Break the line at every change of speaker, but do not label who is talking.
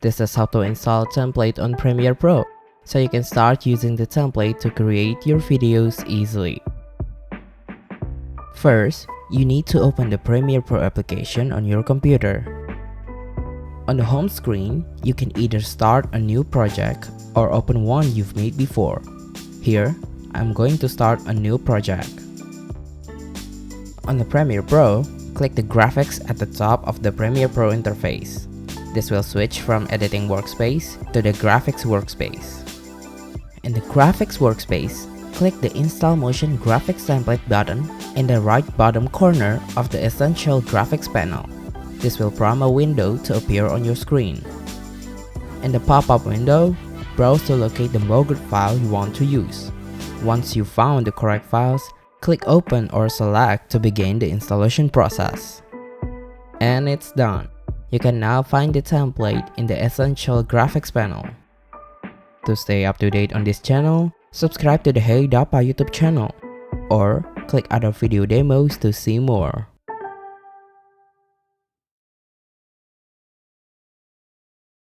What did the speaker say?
This is how to install template on Premiere Pro, so you can start using the template to create your videos easily. First, you need to open the Premiere Pro application on your computer. On the home screen, you can either start a new project or open one you've made before. Here, I'm going to start a new project. On the Premiere Pro, click the graphics at the top of the Premiere Pro interface. This will switch from editing workspace to the graphics workspace. In the graphics workspace, click the Install Motion Graphics Template button in the right bottom corner of the Essential Graphics panel. This will prompt a window to appear on your screen. In the pop-up window, browse to locate the Mogrt file you want to use. Once you've found the correct files, click Open or Select to begin the installation process. And it's done. You can now find the template in the Essential Graphics panel. To stay up to date on this channel, subscribe to the Hey Dapa YouTube channel or click other video demos to see more.